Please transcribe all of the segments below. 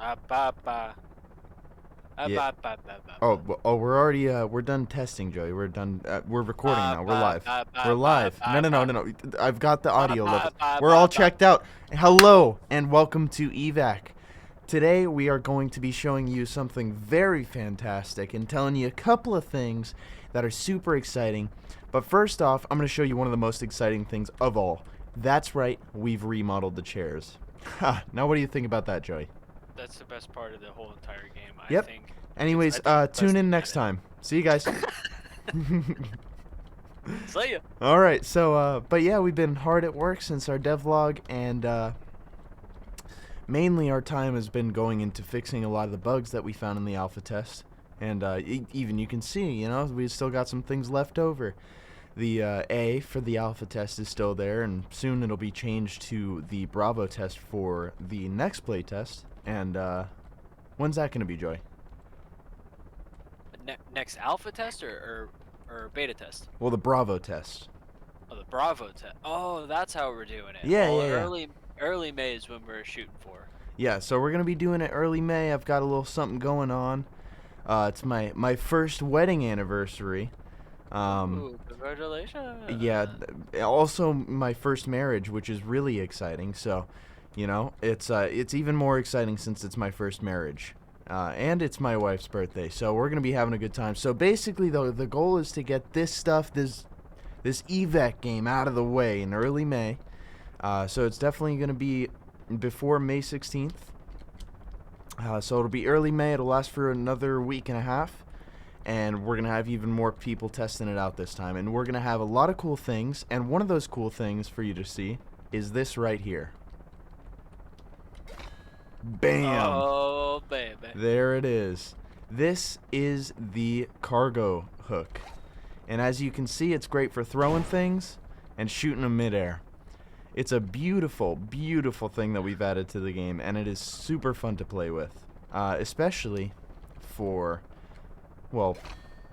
Ba ba. Yeah. Ba ba ba ba Oh, ba. we're already we're done testing, Joey. We're done. We're recording Ba now. We're ba live. ba ba We're ba live. No, ba no, no, ba. no, no. I've got the Ba audio ba levels. ba We're ba all ba. checked out. Hello and welcome to EVAC. Today we are going to be showing you something very fantastic and telling you a couple of things that are super exciting. But first off, I'm going to show you one of the most exciting things of all. That's right, we've remodeled the chairs. Ha! Now what do you think about that, Joey? That's the best part of the whole entire game, I Yep. think. I Anyways, think it's the tune best in thing next time. See you guys. See ya. All right, so but yeah, we've been hard at work since our devlog, and mainly our time has been going into fixing a lot of the bugs that we found in the alpha test. And even you can see, you know, we've still got some things left over. The A for the alpha test is still there, and soon it'll be changed to the Bravo test for the next play test. And when's that going to be, Joy? Next alpha test or beta test? Well, the Bravo test. Oh, the Bravo test. Oh, that's how we're doing it. Yeah, Well, yeah, yeah. early May is when we're shooting for. Yeah, so we're going to be doing it early May. I've got a little something going on. It's my first wedding anniversary. Ooh, congratulations. Yeah, also my first marriage, which is really exciting. So, you know, it's even more exciting since it's my first marriage. And it's my wife's birthday, so we're gonna be having a good time. So basically, though, the goal is to get this stuff, this EVAC game, out of the way in early May. So it's definitely gonna be before May 16th. So it'll be early May. It'll last for another week and a half, and we're gonna have even more people testing it out this time. And we're gonna have a lot of cool things. And one of those cool things for you to see is this right here. Bam! Oh, baby. There it is. This is the cargo hook. And as you can see, it's great for throwing things and shooting them midair. It's a beautiful, beautiful thing that we've added to the game, and it is super fun to play with. Especially for, well,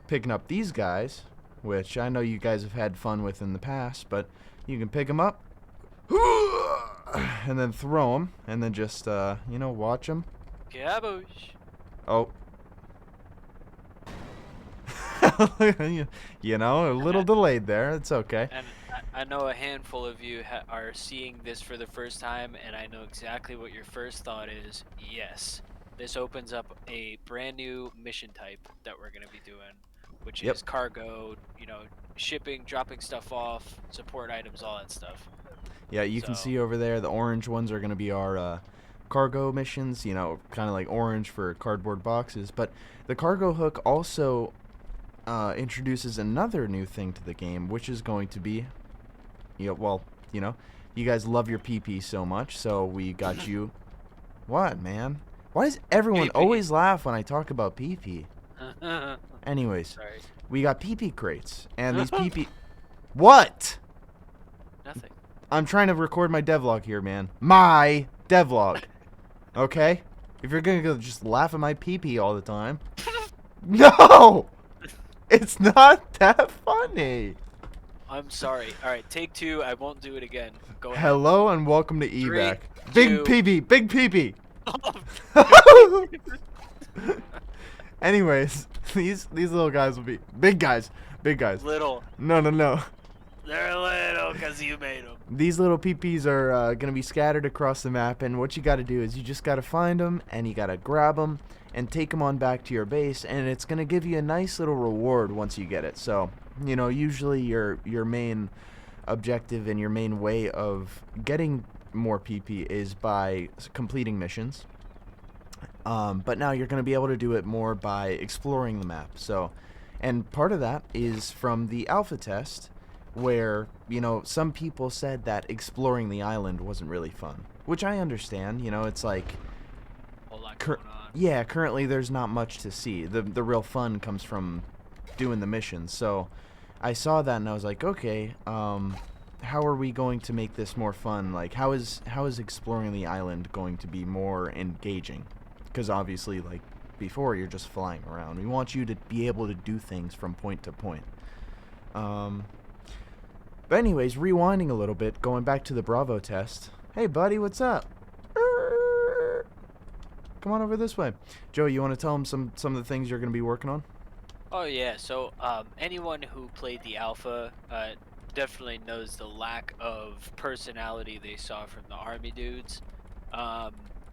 picking up these guys, which I know you guys have had fun with in the past, but you can pick them up and then throw them, and then just, you know, watch them. Gaboosh. Oh. You know, a little delayed there. It's okay. And I know a handful of you are seeing this for the first time, and I know exactly what your first thought is. Yes, this opens up a brand new mission type that we're going to be doing, which Yep. is cargo, you know, shipping, dropping stuff off, support items, all that stuff. Yeah, you can see over there the orange ones are going to be our cargo missions, you know, kind of like orange for cardboard boxes. But the cargo hook also introduces another new thing to the game, which is going to be, well, you know, you guys love your PP so much, so we got you. What, man? Why does everyone always laugh when I talk about PP? Anyways, Sorry. we got PP crates, and these PP. What? Nothing. I'm trying to record my devlog here, man. My devlog. Okay? If you're gonna go just laugh at my PP all the time. No! It's not that funny. I'm sorry. All right, take two. I won't do it again. Go ahead. Hello and welcome to EVAC. Big two. PB, big PP. Anyways, these little guys will be big guys, big guys. Little. No, no, no. They're little because you made them. These little PPs are going to be scattered across the map, and what you got to do is you just got to find them, and you got to grab them, and take them on back to your base, and it's going to give you a nice little reward once you get it. So, you know, usually your main objective and your main way of getting more PP is by completing missions. But now you're going to be able to do it more by exploring the map. So, and part of that is from the alpha test, where, you know, some people said that exploring the island wasn't really fun, which I understand. You know, it's like, Whole lot going on. yeah, currently there's not much to see. The real fun comes from doing the missions. So I saw that and I was like, okay, how are we going to make this more fun? Like, how is exploring the island going to be more engaging? Because obviously, like before, you're just flying around. We want you to be able to do things from point to point. But anyways, rewinding a little bit, going back to the Bravo test. Hey, buddy, what's up? come on over this way. Joe, you want to tell them some of the things you're going to be working on? Oh yeah, so anyone who played the alpha definitely knows the lack of personality they saw from the army dudes.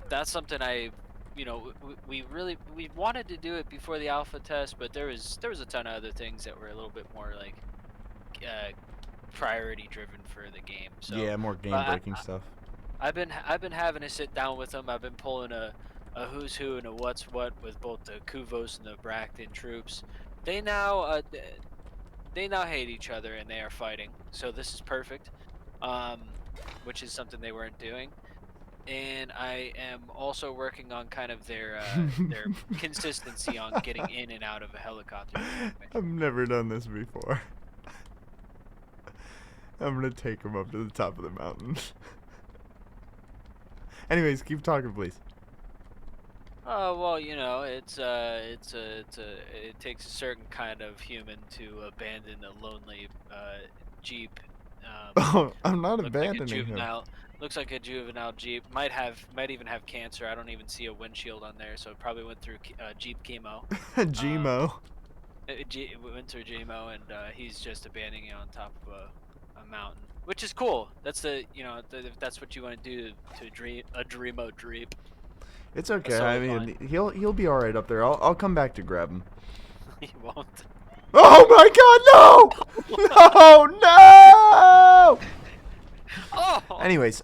That's something we wanted to do it before the alpha test, but there was a ton of other things that were a little bit more like uh, priority driven for the game. So Yeah, more game uh, breaking stuff. I've been having to sit down with them. I've been pulling a who's who and a what's what with both the Kuvos and the Bracton troops. They now they now hate each other and they are fighting. So this is perfect. Which is something they weren't doing. And I am also working on kind of their consistency on getting in and out of a helicopter. I've never done this before. I'm gonna take him up to the top of the mountain. Anyways, keep talking, please. Oh well, it takes a certain kind of human to abandon a lonely jeep. Oh, I'm not Looks like a abandoning him. juvenile. Looks like a juvenile jeep. Might even have cancer. I don't even see a windshield on there, so it probably went through jeep chemo. Gmo. It went through chemo, and he's just abandoning it on top of a mountain, which is cool. That's if that's what you want to do to dreamo dreep. It's That's okay. I totally fine. mean, he'll be all right up there. I'll come back to grab him. He won't. Oh my God! No! No! Oh. Anyways,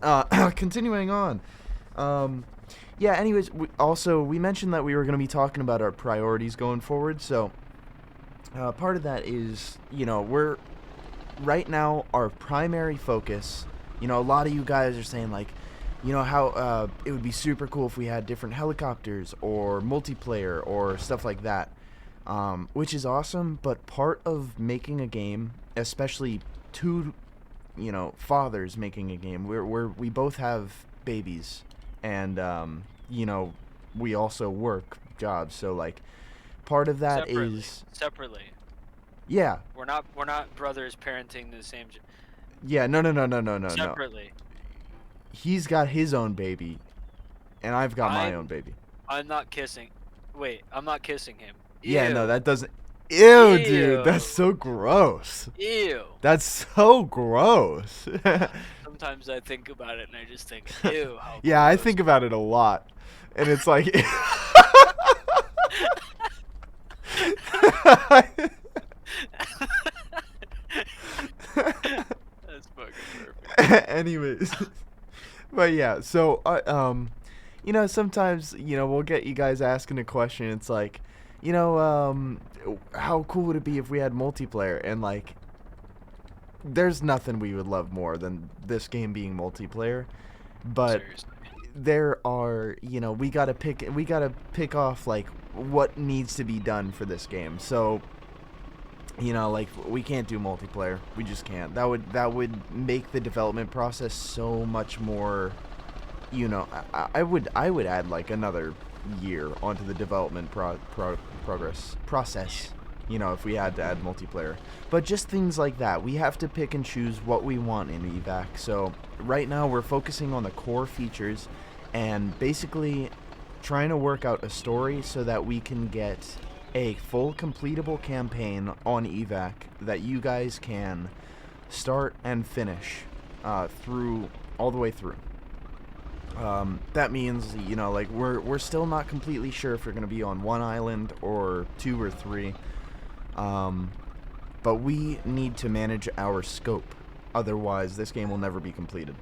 continuing on. Yeah. Anyways, we mentioned that we were going to be talking about our priorities going forward. So, part of that is, we're right now our primary focus. A lot of you guys are saying like, how it would be super cool if we had different helicopters or multiplayer or stuff like that, which is awesome. But part of making a game, especially two, fathers making a game, we both have babies, and we also work jobs. So like, part of that is Separately. yeah, We're not brothers parenting the same. yeah, no. Separately. He's got his own baby, and I've got my own I'm baby. I'm not kissing. Wait, I'm not kissing him. Yeah, no, Ew. that doesn't. Ew, dude, that's Ew. so gross. Ew. That's so gross. Sometimes I think about it and I just think, ew, how Yeah, I gross. think about it a lot, and it's like. That's fucking perfect. Anyways, but yeah, so sometimes we'll get you guys asking a question. It's like, how cool would it be if we had multiplayer? And like, there's nothing we would love more than this game being multiplayer. But Seriously. there are, we gotta pick off like what needs to be done for this game. So. Like we can't do multiplayer. We just can't. That would make the development process so much more. I would add like another year onto the development process. If we had to add multiplayer. But just things like that. We have to pick and choose what we want in EVAC. So right now we're focusing on the core features and basically trying to work out a story so that we can get a full completable campaign on EVAC that you guys can start and finish through all the way through. That means like we're still not completely sure if we're gonna be on one island or two or three, but we need to manage our scope. Otherwise, this game will never be completed.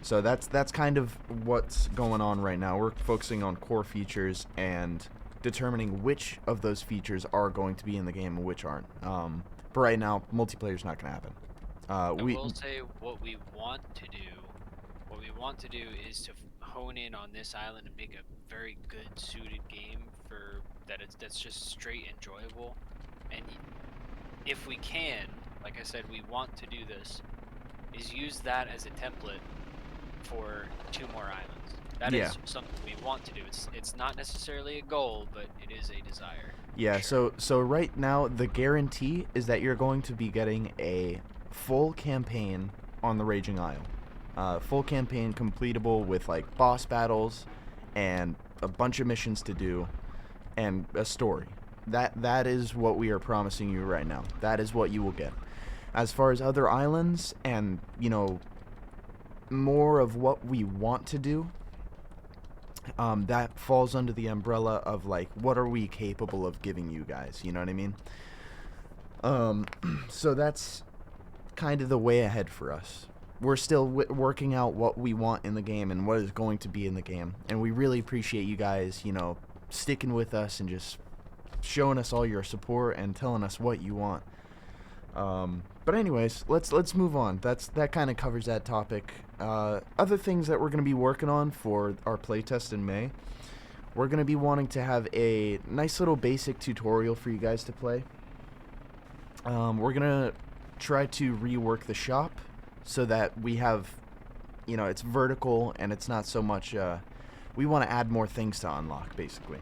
So that's kind of what's going on right now. We're focusing on core features and determining which of those features are going to be in the game and which aren't. But right now, multiplayer's not going to happen. I will say what we want to do. What we want to do is to hone in on this island and make a very good suited game that's just straight enjoyable. And if we can, like I said, we want to do this, is use that as a template for 2 more islands. That is something we want to do. It's not necessarily a goal, but it is a desire. Yeah, sure. so right now the guarantee is that you're going to be getting a full campaign on the Raging Isle. Full campaign completable with like boss battles and a bunch of missions to do, and a story. That is what we are promising you right now. That is what you will get. As far as other islands and, you know, more of what we want to do, that falls under the umbrella of, like, what are we capable of giving you guys, you know what I mean? So that's kind of the way ahead for us. We're still working out what we want in the game and what is going to be in the game, and we really appreciate you guys, you know, sticking with us and just showing us all your support and telling us what you want. But anyways, let's move on. That kind of covers that topic. Other things that we're going to be working on for our playtest in May, we're going to be wanting to have a nice little basic tutorial for you guys to play. We're going to try to rework the shop so that we have, you know, it's vertical and it's not so much, we want to add more things to unlock, basically.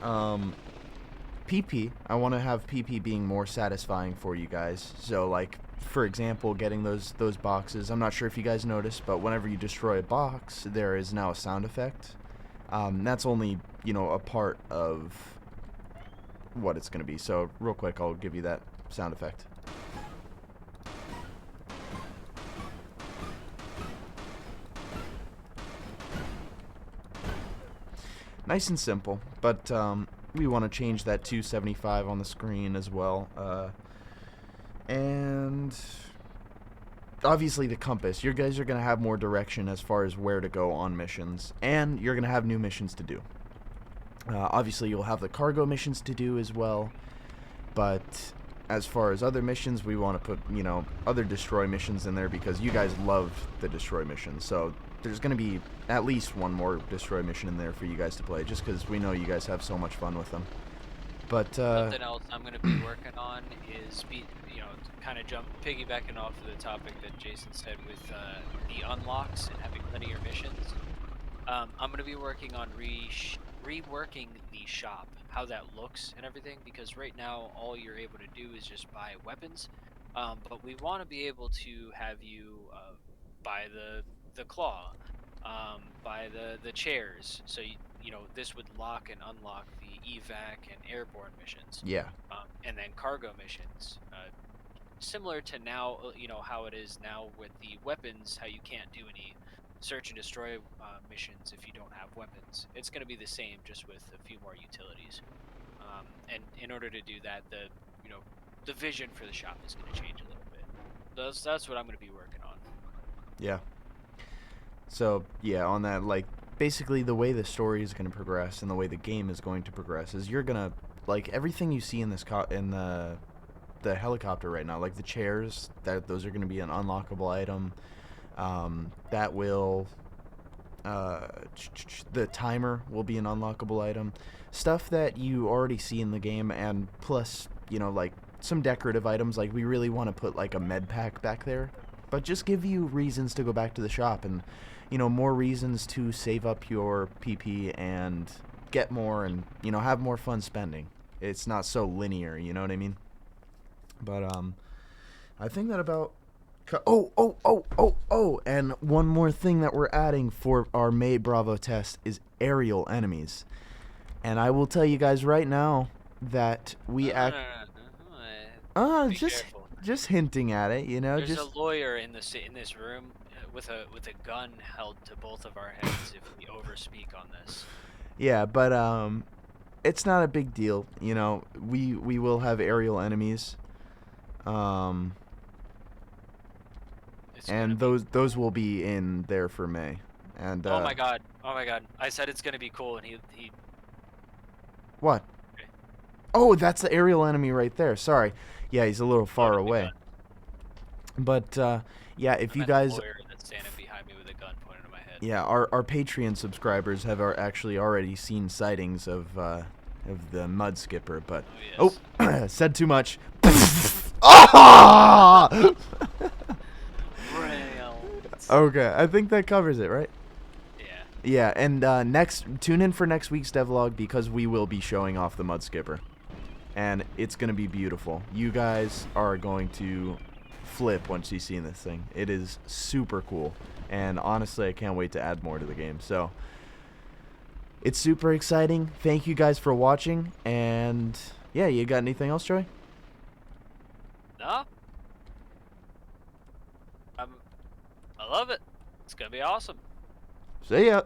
PP, I want to have PP being more satisfying for you guys. So, like, for example, getting those boxes. I'm not sure if you guys noticed, but whenever you destroy a box, there is now a sound effect. That's only, you know, a part of what it's going to be. So, real quick, I'll give you that sound effect. Nice and simple, but we want to change that to 75 on the screen as well. And obviously the compass. You guys are going to have more direction as far as where to go on missions, and you're going to have new missions to do. Obviously you'll have the cargo missions to do as well, but as far as other missions, we want to put, you know, other destroy missions in there because you guys love the destroy missions. So there's going to be at least one more destroy mission in there for you guys to play, just because we know you guys have so much fun with them. But something else I'm going to be working on is, you know, kind of piggybacking off of the topic that Jason said with the unlocks and having linear missions. I'm going to be working on reworking the shop, how that looks and everything, because right now all you're able to do is just buy weapons. But we want to be able to have you buy the claw, buy the chairs. So you know, this would lock and unlock the EVAC and airborne missions. yeah, and then cargo missions. Similar to now, you know, how it is now with the weapons, how you can't do any search and destroy missions if you don't have weapons. It's going to be the same, just with a few more utilities. And in order to do that, the vision for the shop is going to change a little bit. That's what I'm going to be working on. yeah. So yeah, on that, like, basically the way the story is going to progress and the way the game is going to progress is you're gonna, like, everything you see in this in the helicopter right now, like the chairs, those are going to be an unlockable item. That will the timer will be an unlockable item. Stuff that you already see in the game, and plus, you know, like some decorative items. Like, we really want to put like a med pack back there, but just give you reasons to go back to the shop, and, you know, more reasons to save up your PP and get more, and, you know, have more fun spending. It's not so linear, you know what I mean? But I think that about and one more thing that we're adding for our May Bravo test is aerial enemies. And I will tell you guys right now that we Be careful. just hinting at it, you know. There's just a lawyer in this room with a gun held to both of our heads if we overspeak on this. Yeah, but it's not a big deal, you know. We will have aerial enemies. And those will be in there for May. And oh my god, I said it's gonna be cool, and he what? Okay. Oh, that's the aerial enemy right there. Sorry. Yeah, he's a little far away. But yeah, if you guys, lawyer that's standing behind me with a gun pointed at my head. yeah, our Patreon subscribers have actually already seen sightings of the mud skipper. But oh, yes. Said too much. Ah! Okay, I think that covers it, right? Yeah. Yeah, and tune in for next week's devlog, because we will be showing off the mud skipper, and it's gonna be beautiful. You guys are going to flip once you see this thing. It is super cool, and honestly, I can't wait to add more to the game. So It's super exciting. Thank you guys for watching. And yeah, you got anything else, Troy? No, I love it. It's gonna be awesome. See ya.